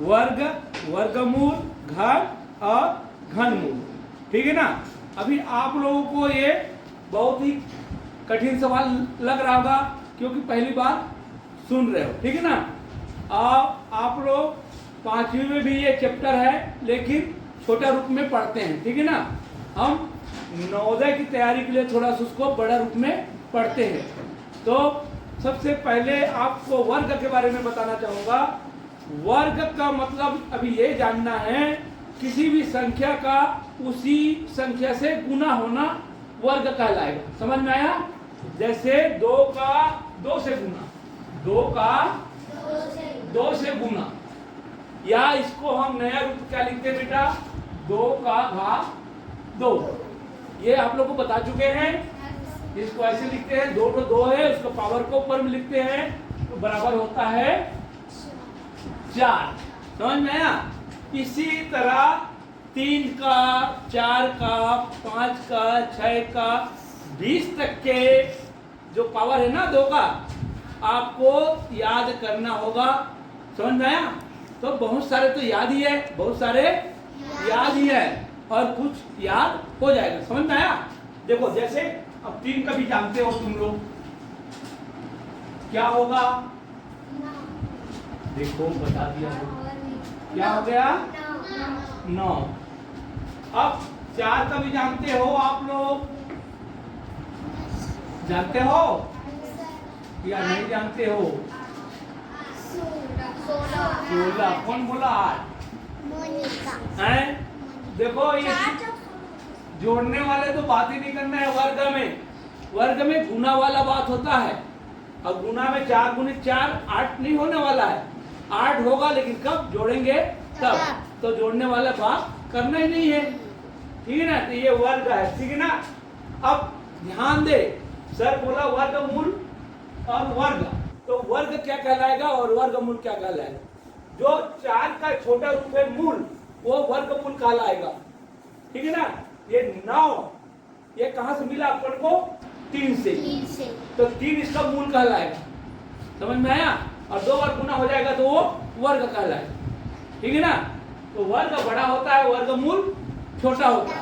वर्ग, वर्गमूल, घन और घनमूल। ठीक है ना। अभी आप लोगों को ये बहुत ही कठिन सवाल लग रहा होगा क्योंकि पहली बार सुन रहे हो। ठीक है ना। आप लोग 5वीं में भी ये चैप्टर है लेकिन छोटा रूप में पढ़ते हैं। ठीक है ना। हम नवोदय की तैयारी के लिए थोड़ा सा उसको बड़ा रूप में पढ़ते हैं। तो सबसे पहले आपको वर्ग के बारे में बताना चाहूँगा। वर्ग का मतलब अभी ये जानना है किसी भी संख्या का उसी संख्या से गुना होना वर्ग कहलाएगा। समझ में आया। जैसे 2 का 2 से गुना, 2 का 2 से गुना, या इसको हम नया रूप क्या लिखते हैं बेटा, 2 का घात 2। ये आप लोग को बता चुके हैं। इसको ऐसे लिखते हैं, 2 तो 2 है, उसको पावर को ऊपर में लिखते हैं तो बराबर होता है 4। समझ में आया। इसी तरह 3 का, 4 का, 5 का, 6 का, 20 तक के जो पावर है ना 2 का, आपको याद करना होगा। समझ में आया। तो बहुत सारे तो याद ही है, बहुत सारे याद ही है और कुछ याद हो जाएगा। समझ में आया। देखो जैसे अब 3 का भी जानते हो तुम लोग, क्या होगा, देखो बता दिया हो। क्या हो गया, 9। अब 4 का भी जानते हो आप लोग, जानते हो या नहीं जानते हो। 16। कौन बोला 8 है। देखो ये जोड़ने वाले तो बात ही नहीं करना है। वर्ग में गुना वाला बात होता है। अब गुना में 4 गुने 4 8 नहीं होने वाला है। 8 होगा लेकिन कब जोड़ेंगे तब। तो जोड़ने वाला बात करना ही नहीं है। ठीक है ना। तो ये वर्ग है। ठीक है ना। अब ध्यान दे, सर बोला वर्गमूल और वर्ग, तो वर्ग क्या कहलाएगा और वर्गमूल क्या कहलाएगा। जो 4 का छोटा रूप है मूल, वो वर्गमूल कहलाएगा। ठीक है ना। ये 9 ये कहां से मिला अपन को, 3 से। तो 3 इसका मूल कहलाएगा। समझ में आया। और 2 बार गुना हो जाएगा तो वो वर्ग कहलाएगा। ठीक है ना। तो वर्ग बड़ा होता है, वर्गमूल छोटा होता है।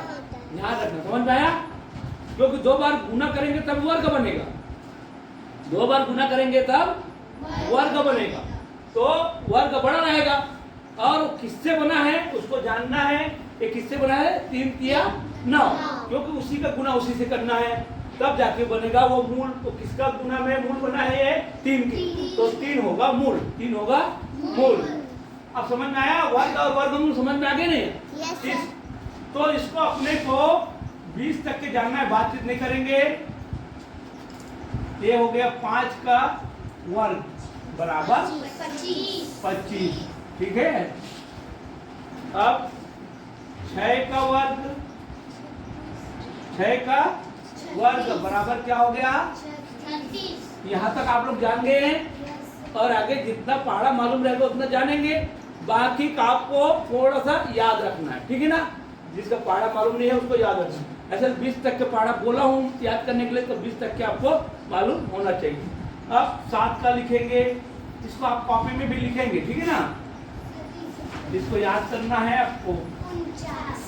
ध्यान रखना। समझ में आया। क्योंकि 2 बार गुना करेंगे तब वर्ग बनेगा, 2 बार गुना करेंगे तब वर्ग बनेगा। तो वर्ग बड़ा रहेगा। और किससे बना है उसको जानना है। ये किससे बना है, 3 तिया 9, क्योंकि उसी का गुना उसी से करना है तब जाके बनेगा वो मूल। तो किसका गुना में मूल बना है, ये 3 की, तो 3 होगा मूल, 3 होगा मूल। अब समझ में आया। वर्ग और वर्गमूल समझ में आ गए नहीं। तो इसको अपने को 20 तक के जानना है, बातचीत नहीं करेंगे। ये हो गया 5 का वर्ग बराबर 25। ठीक है। अब 6 का वर्ग, 6 का वर्ग बराबर क्या हो गया, 36। यहाँ तक आप लोग जान गए हैं। और आगे जितना पहाड़ा मालूम रहेगा उतना जानेंगे। बाकी का आपको थोड़ा सा याद रखना है। ठीक है ना। जिसका पहाड़ा मालूम नहीं है उसको याद रखना है। ऐसे 20 तक के पहाड़ा बोला हूँ याद करने के लिए, तो 20 तक के आपको मालूम होना चाहिए। अब 7 का लिखेंगे, इसको आप कॉपी में भी लिखेंगे। ठीक है ना। इसको याद करना है आपको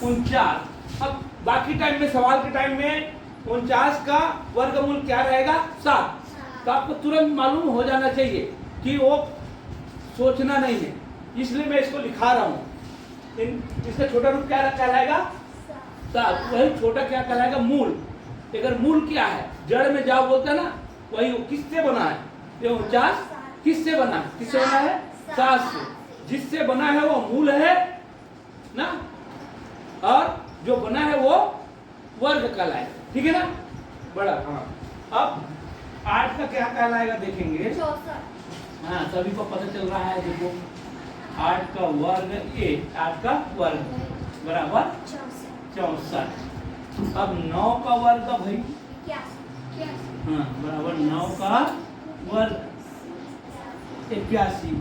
49। अब बाकी टाइम में, सवाल के टाइम में 49 का वर्गमूल क्या रहेगा, 7। तो आपको तुरंत मालूम हो जाना चाहिए कि वो सोचना नहीं है, इसलिए मैं इसको लिखा रहा हूँ। इसका छोटा रूप क्या कहलाएगा, 7। वही छोटा क्या कहलाएगा, मूल। अगर मूल क्या है, जड़ में जाओ बोलते हैं ना, वही किससे बना है, ये 49 किससे बना है, किससे बना है, 7 से। जिससे बना है वो मूल है ना, और जो बना है वो वर्ग कहलाएगा। ठीक है ना, बड़ा। हाँ। अब 8 का क्या कहलाएगा देखेंगे। हाँ, सभी को पता चल रहा है। देखो 8 का वर्ग, 8 का वर्ग बराबर 64। अब 9 का वर्ग भाई, हाँ बराबर 9 का वर्ग 81।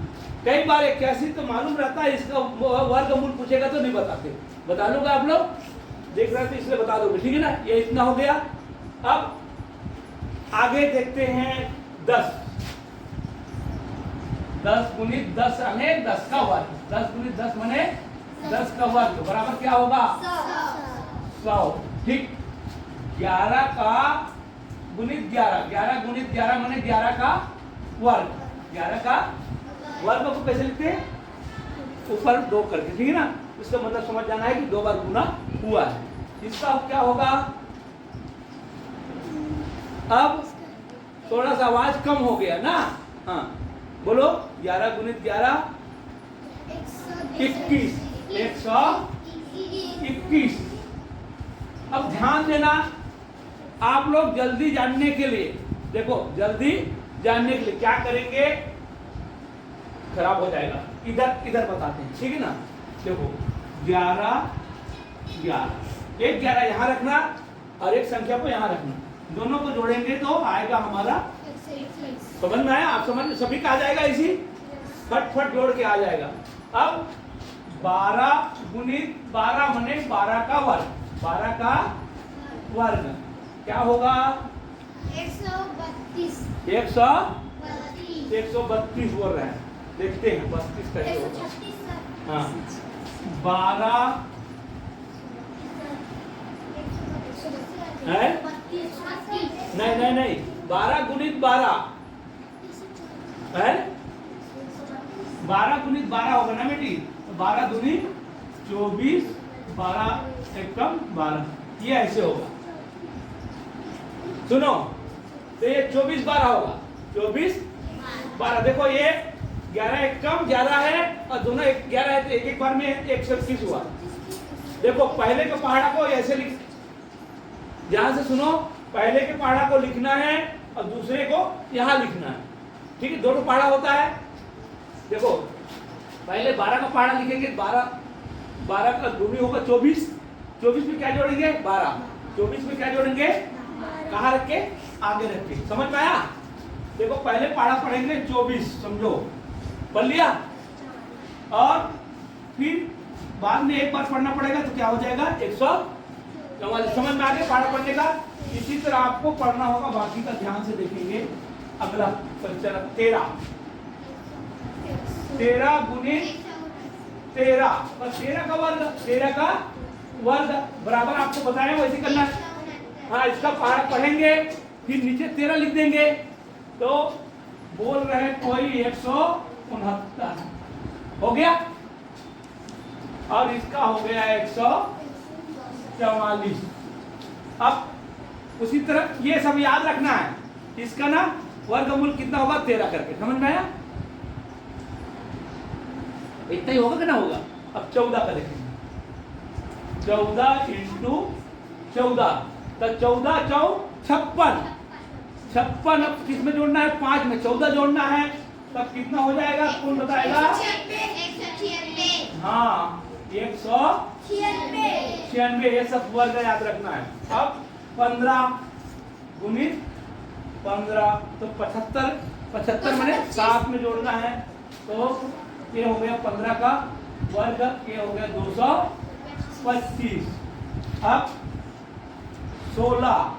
कई बार 81 तो मालूम रहता है, इसका वर्गमूल पूछेगा तो नहीं बताते। बता लोगे आप लोग, देख रहे थे इसलिए बता दोगे। ठीक है ना। ये इतना हो गया। अब आगे देखते हैं 10। 10 गुणित 10 यानी 10 का वर्ग, 10 गुणित 10 माने 10 का वर्ग बराबर क्या होगा 100। ठीक, 11 का गुणित 11, 11 गुणित 11 माने 11 का वर्ग, 11 का वर्ग को कैसे लिखते हैं, ऊपर 2 करके, ठीक है ना। इसका मतलब समझ जाना है कि 2 बार गुना हुआ है। इसका अब क्या होगा, अब थोड़ा सा आवाज कम हो गया ना। हाँ बोलो, 11 गुणित 11 21, 121। अब ध्यान देना, आप लोग जल्दी जानने के लिए, देखो जल्दी जानने के लिए क्या करेंगे, खराब हो जाएगा, इधर इधर बताते हैं, ठीक है ना। देखो 11 11, एक 11 यहाँ रखना और एक संख्या को यहाँ रखना, दोनों को जोड़ेंगे तो आएगा हमारा, समझ में आया, आप समझ, सभी का आ जाएगा, इसी फट जोड़ के आ जाएगा। अब 12 गुणित 12 माने 12 का वर्ग, 12 का वर्ग क्या होगा 132 बोल रहे हैं, देखते हैं 32 कैसे होगा। हाँ 12 है, नहीं 12 गुणित 12 है, 12 गुणित 12 होगा ना बेटी, 12 दूनी 24, 12 एकम 12, ये ऐसे होगा। सुनो, तो ये 24 12 होगा, 24 12। देखो ये 11 एकम 11 है और दोनों 11 है, तो एक बार में 121 हुआ। देखो पहले के पहाड़ा को ऐसे लिख, ध्यान से सुनो, पहले के पहाड़ा को लिखना है और दूसरे को यहाँ लिखना है, ठीक है, दोनों पहाड़ा होता है। देखो पहले 12 का पहाड़ा लिखेंगे, 12 का दूनी होगा 24, 24 में क्या जोड़ेंगे 12, 24 में क्या जोड़ेंगे, कहाँ रख के, आगे रख के, समझ में आया। देखो पहले पहाड़ा पढ़ेंगे 24, समझो, पढ़ लिया, और फिर बाद में एक बार पढ़ना पड़ेगा तो क्या हो जाएगा 144, समझ में आ गया पहाड़ा पढ़ने का। इसी तरह आपको पढ़ना होगा, बाकी का ध्यान से देखेंगे। अगला क्वेश्चन 13 गुणित 13 और 13 का वर्ग, 13 का वर्ग बराबर आपको बताया वैसे करना है। हाँ इसका पहाड़ा पढ़ेंगे, फिर नीचे 13 लिख देंगे, तो बोल रहे हैं कोई 169 हो गया, और इसका हो गया 144। अब उसी तरह ये सब याद रखना है, इसका ना वर्गमूल कितना होगा 13 करके, समझ में आया, इतना ही होगा कि ना होगा। अब 14 का देखेंगे, 14 इंटू 14, तो 14 चौ 56, 56 अब किस में जोड़ना है, 5 में 14 जोड़ना है, तब कितना हो जाएगा, कौन बताएगा, 196, हाँ 196, ये सब वर्ग याद रखना है। अब 15 गुणित 15, तो 75 मैंने 7 में जोड़ना है, तो ये हो गया 15 का वर्ग, ये हो गया 225। अब 16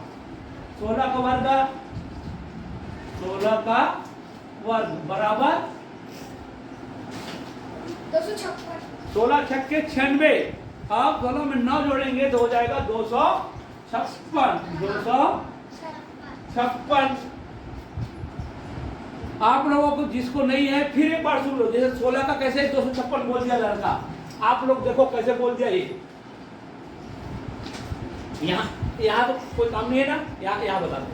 का वर्ग, 16 का वर्ग बराबर 16 छक्के 96, अब दोनों में 9 जोड़ेंगे तो हो जाएगा 256। आप लोगों को जिसको नहीं है फिर एक बार सुन लो, जैसे 16 का कैसे 256 बोल दिया लड़का, आप लोग देखो कैसे बोल दिया ये, यहाँ तो कोई काम नहीं है ना, यहाँ बता दो,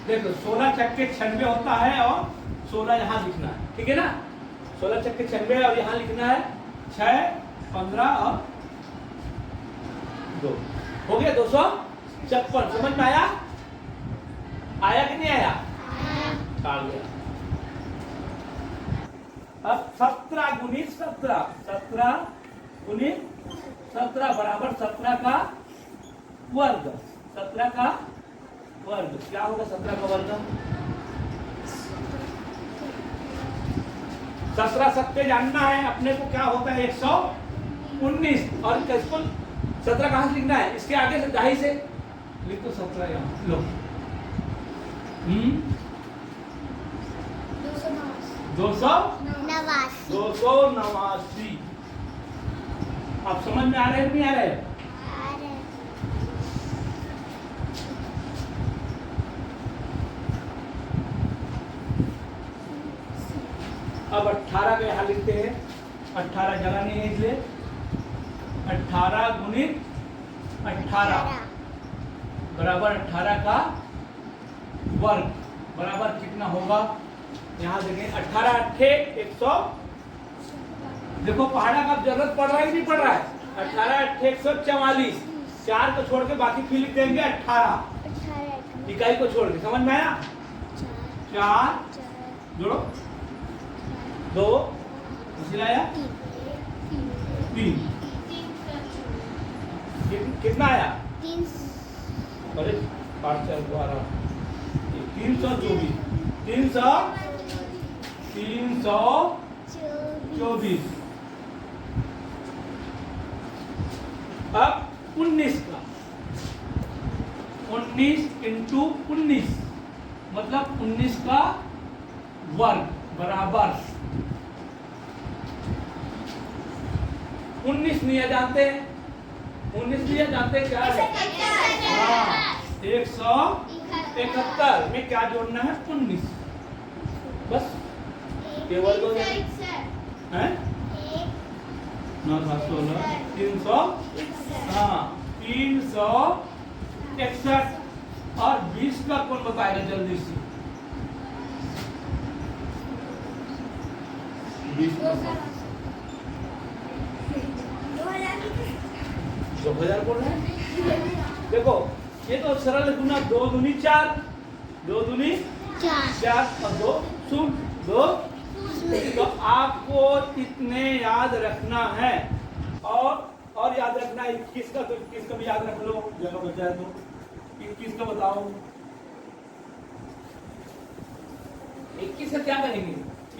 देखो 16 छक्के 96 होता है और 16 यहाँ लिखना है, ठीक है ना, 16 छक्के 96 और यहाँ लिखना है 6, 15 और 2, हो गया 256। समझ में आया, आया कि नहीं आया, आ गया। अब 17 गुणित 17, 17 गुणित 17 बराबर 17 का वर्ग, 17 का वर्ग क्या होगा, 17 का वर्ग 17 सत्ते जानना है अपने को, क्या होता है 119, और किसको 17 कहां से लिखना है, इसके आगे से दाही से लिख दो 17 यहाँ लो, 289। आप समझ में आ रहे हैं नहीं आ रहे? अब 18 का यहाँ लिखते हैं। 18 जगह नहीं है इसलिए 18 गुणित 18 बराबर 18 का वर्ग बराबर कितना होगा? यहाँ देखें 18 अट्ठे 100। देखो पहाड़ा का जरूरत पड़ रहा है कि नहीं पड़ रहा है? 18 अट्ठे 144। 4 को छोड़ के बाकी फिर लिख देंगे 18 इकाई को छोड़ के। समझ में आया? 4 जोड़ो 2 आया 3 कितना आया? 3 अरे 8 4 12 324। अब 19 का 19 इंटू 19 मतलब 19 का वर्ग बराबर 19 नहीं जानते हैं? 19 नहीं जानते क्या है? हाँ 171 में क्या जोड़ना है? 19 बस केवल हो जाएगा हैं 9 7 16 300 हाँ 361 और 20 का कौन बताएगा जल्दी से? 20 2000 बोल रहे हैं। देखो ये तो सरल गुना 2 दूनी 4 2 दूनी 4 और 2 शून्य 2। तो आपको इतने याद रखना है और याद रखना है 21 का। तो 21 का भी याद रख लो जगह बच जाए तो 21 का बताओ। 21 का क्या करेंगे?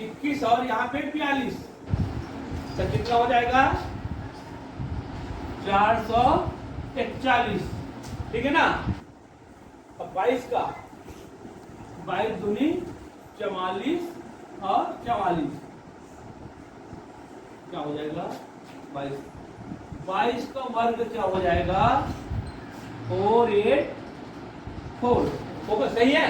21 और यहाँ पे 42 तो कितना हो जाएगा? 441। ठीक है ना? अब 22 का 22 दूनी 44 और 44 क्या हो जाएगा? 22 का वर्ग क्या हो जाएगा? 484 होगा। सही है?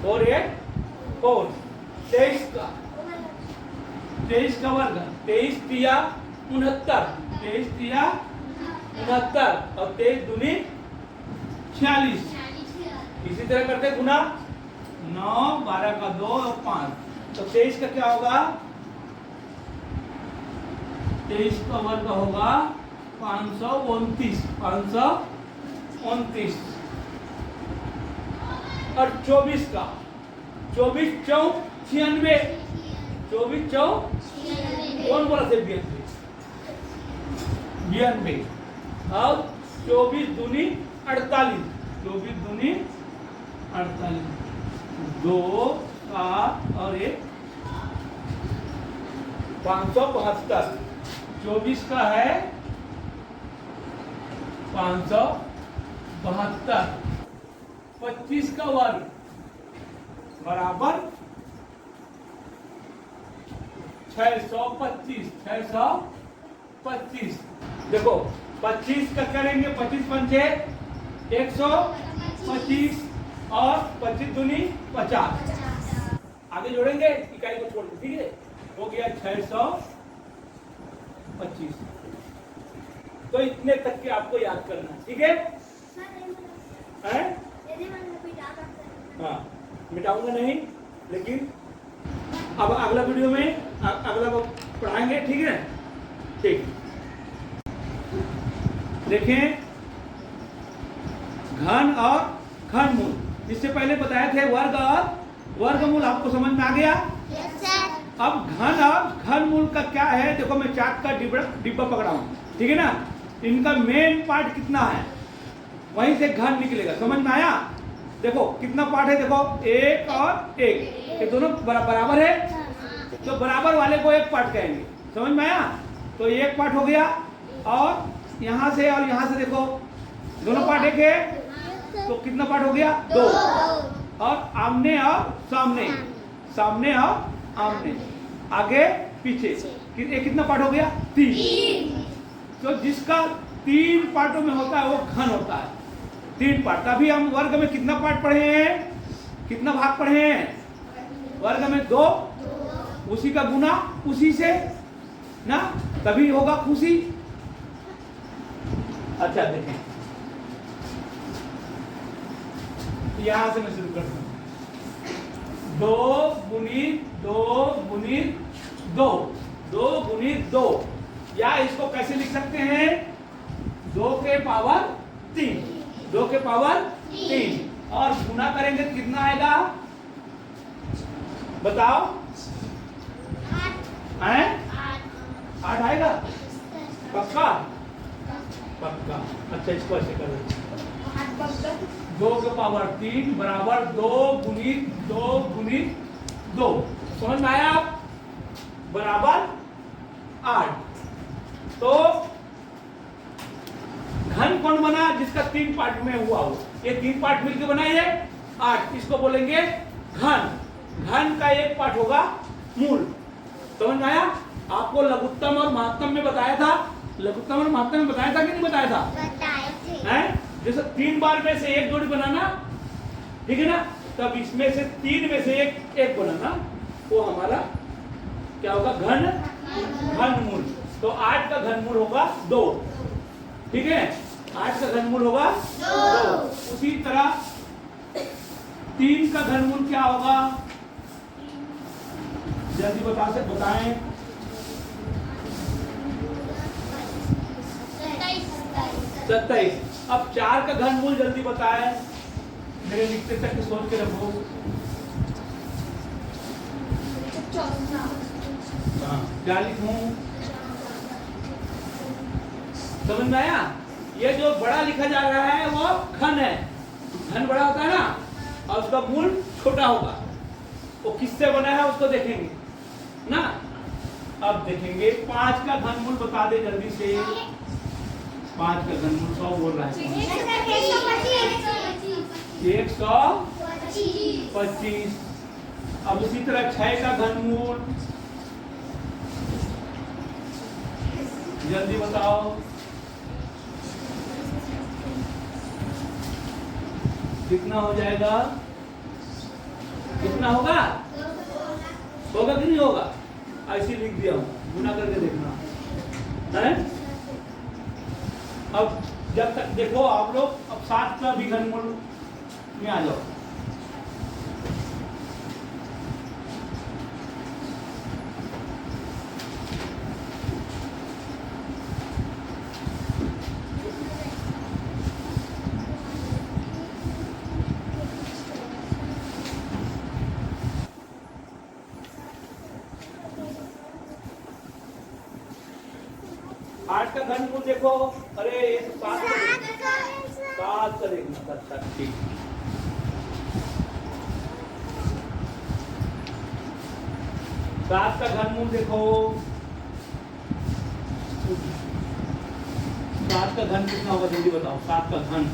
484। 23 का वर्ग 23 तिया 69 23 तिया 69 और 23 दूनी 46। इसी तरह करते गुना 9 12 का 2 और 5 तो 23 का क्या होगा? 23 का वर्ग होगा 529 और 24 का 24 4 96 24 4 कौन बोला से 92 और 24 दूनी 48 24 दूनी 48 2 7 और 1 572। 24 का है 572। 25 का वर्ग बराबर 625। 625 देखो 25 का करेंगे 25 पंचे 125 और 25 दूनी 50। आगे जोड़ेंगे इकाई को छोड़ के। ठीक है हो गया 625। तो इतने तक के आपको याद करना है। ठीक है? हाँ मिटाऊंगा नहीं लेकिन अब अगला वीडियो में अगला पढ़ाएंगे। ठीक है? ठीक देखें घन और घनमूल। इससे पहले बताए थे वर्ग और वर्गमूल। आपको समझ में आ गया? yes, अब घन और घनमूल का क्या है? देखो मैं चाक का डिब्बा पकड़ा हूं। ठीक है ना? इनका मेन पार्ट कितना है वहीं से घन निकलेगा। समझ में आया? देखो कितना पार्ट है? देखो 1 और 1 ये दोनों बराबर है तो बराबर वाले को एक पार्ट कहेंगे। समझ में आया? तो एक पार्ट हो गया और यहाँ से और यहाँ से देखो दोनों पार्ट एक है तो कितना पार्ट हो गया? 2 और आमने और सामने सामने और आमने, आगे पीछे। ये कितना पार्ट हो गया? 3। तो जिसका 3 पार्टों में होता है वो घन होता है। 3 पार्ट। तभी हम वर्ग में कितना पार्ट पढ़े हैं? कितना भाग पढ़े हैं? वर्ग में 2। उसी का गुना उसी से ना, तभी होगा खुशी। अच्छा देखें, यहां से मैं शुरू करता हूं। 2 गुणित 2 गुणित 2, 2 गुणित 2, या इसको कैसे लिख सकते हैं? 2 के पावर 3, 2 के पावर 3, और गुना करेंगे तो कितना आएगा? बताओ। 8 आएगा? पक्का? पक्का। अच्छा इसको ऐसे कर दो। 2 के पावर 3 बराबर 2 गुणित 2 गुणित 2, समझ में आया? बराबर 8। तो घन कौन बना? जिसका 3 पार्ट में हुआ हो। ये 3 पार्ट मिलकर बना है 8, इसको बोलेंगे घन। घन का एक पार्ट होगा मूल। समझ में आया? आपको लघुत्तम और महत्तम में बताया था। लघुत्तम और महत्तम में बताया था कि नहीं बताया था? बताया थे। जैसे 3 बार में से एक जोड़ी बनाना, ठीक है ना, तब इसमें से 3 में से एक बनाना, वो हमारा क्या होगा? घन मूल। तो 8 का घनमूल होगा 2, ठीक है? 8 का घनमूल होगा 2। उसी तरह 3 का घनमूल क्या होगा? जल्दी बताएं। 27। अब 4 का घनमूल जल्दी बताएं। मेरे लिखते तक सोच के रखो। क्या लिखूं? समझ में आया? ये जो बड़ा लिखा जा रहा है वो घन है। घन बड़ा होता है ना, और उसका मूल छोटा होगा। वो किससे बना है उसको देखेंगे ना। अब देखेंगे 5 का घनमूल बता दे जल्दी से। 5 का घनमूल 100 बोल रहा है। 125। अब उसी तरह 6 का घनमूल जल्दी बताओ। कितना हो जाएगा? कितना होगा? होगा कि नहीं होगा? ऐसे लिख दिया हूं, गुना करके देखना है। अब जब तक देखो आप लोग, अब 7 का भी घनमूल में आ जाओ। आठ का घनमूल देखो। अरे ये तो 7 का देखना। अच्छा ठीक। 7 का घनमूल देखो। 7 का घन कितना होगा जल्दी बताओ। 7 का घन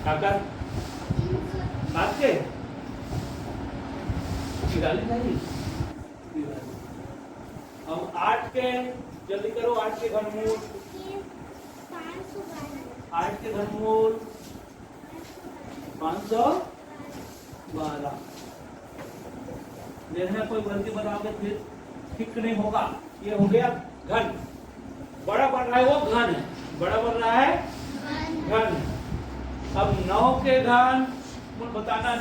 काका 7 के 43 नहीं। अब 8 के जल्दी करो। 8 के घनमूल 8 के घनमूल 512। देखना कोई गलती बताओगे फिर ठीक नहीं होगा। ये हो गया घन। बड़ा बन रहा है वो घन है। बड़ा बन रहा है घन। अब 9 के घन बताना।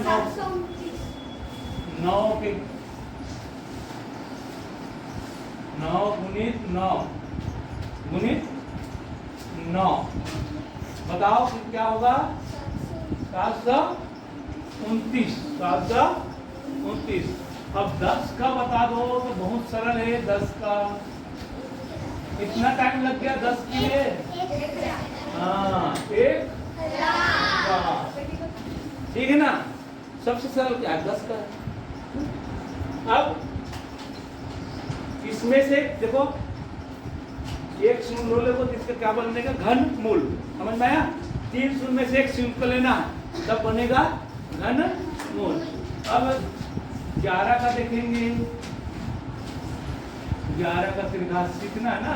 9 के 9 गुणित 9 गुणित 9 बताओ क्या होगा? 729। 729। अब 10 का बता दो तो बहुत सरल है। 10 का कितना टाइम लग गया? 10 के लिए हाँ 1 ठीक है ना। सबसे सरल क्या है? 10 का है। अब इसमें से देखो एक शून्य लो तो इसका क्या बनेगा? घन मूल। समझ में आया? 3 शून्य में से एक शून्य को लेना है, तब बनेगा घन मूल। अब 11 का देखेंगे, 11 का त्रिघात सीखना है ना।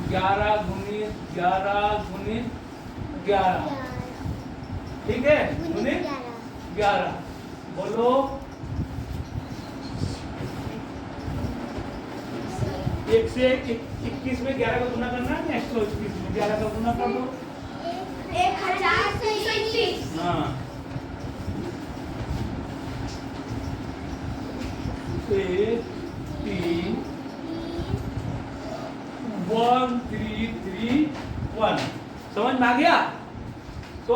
11 गुणित 11 ठीक है, गुणित 11 बोलो। 1 से 21 में 11 का गुना करना है, 121 में 11 का गुना कर दो। 1321। हाँ 1 3 1 3 3 1। समझ में आ गया? तो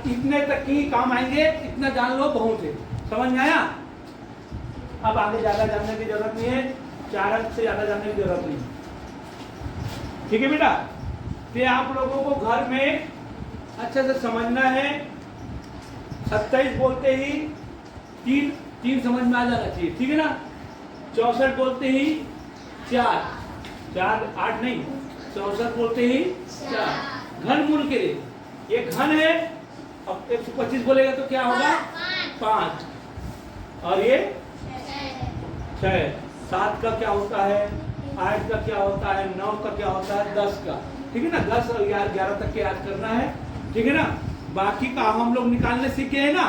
इतने तक ही काम आएंगे, इतना जान लो बहुत है। समझ में आया? अब आगे ज्यादा जानने की जरूरत नहीं है, 4 अंक से ज्यादा जानने की जरूरत नहीं। ठीक है बेटा? तो आप लोगों को घर में अच्छे से समझना है। 27 बोलते ही तीन समझ में आ जाना चाहिए, ठीक है ना? 64 बोलते ही 4 8 नहीं, 64 बोलते ही 4 घन मूल के लिए। ये घन है। अब 125 बोलेगा तो क्या होगा? 5 और ये 6। 7 का क्या होता है? 8 का क्या होता है? 9 का क्या होता है? 10 का। ठीक है ना? 10 और 11 तक के याद करना है, ठीक है ना? बाकी का हम लोग निकालने सीख गए हैं ना।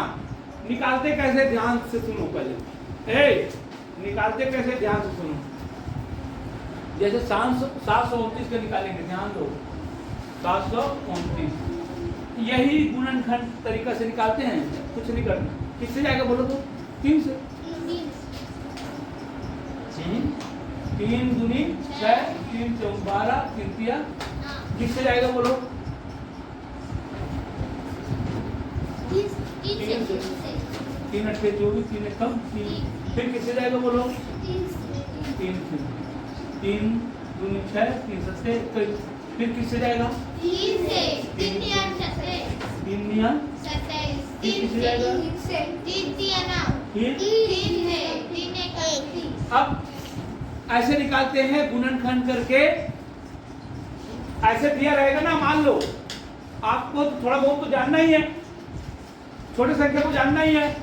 निकालते कैसे? ध्यान से सुनो पहले। निकालते कैसे? ध्यान से सुनो। जैसे 729 का निकालेंगे, ध्यान दो। 729 यही गुणनखंड तरीका से निकालते हैं, कुछ नहीं करना। किससे जाएगा बोलो तो? 3 से। 3 दूनी 6, 3 चौक 12, 3 तिया। किससे जाएगा बोलो? 3 से। 3 8 24, 3 1 कम 3। फिर किससे जाएगा बोलो? 3 से। 3 दूनी 6, 3 7। फिर किससे जाएगा? 3 से। 3 नियम 27। 3 नियम 27। फिर किससे जाएगा? 3 दिया ना। फिर 3 है। 3 1 3। अब ऐसे निकालते हैं गुणनखंड करके। ऐसे दिया रहेगा ना, मान लो आपको तो थोड़ा बहुत तो जानना ही है, छोटे संख्या को जानना ही है,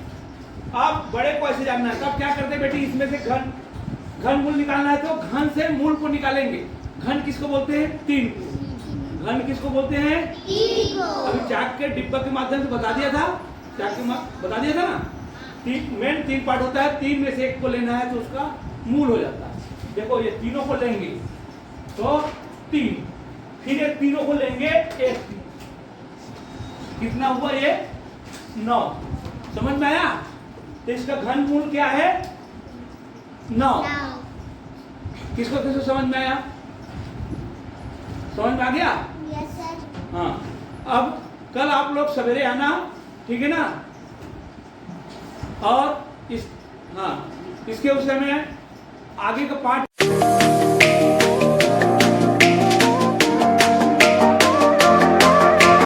आप बड़े को ऐसे जानना है। तब क्या करते बेटी? इसमें से घन मूल निकालना है तो घन से मूल को निकालेंगे। घन किसको बोलते हैं? 3 को। घन किसको बोलते हैं? 3 को। अभी चाक के डिब्बा के माध्यम से बता दिया था, बता दिया था ना। मेन 3 पार्ट होता है, 3 में से एक को लेना है तो उसका मूल हो जाता है। देखो ये तीनों को लेंगे तो 3, फिर ये तीनों को लेंगे 1, कितना हुआ? ये 9। समझ में आया? तो इसका घन मूल क्या है? 9। किसको किसको समझ में आया? समझ में आ गया? Yes sir. हाँ। अब कल आप लोग सवेरे आना, ठीक है ना? और इसके उस समय आगे का पार्ट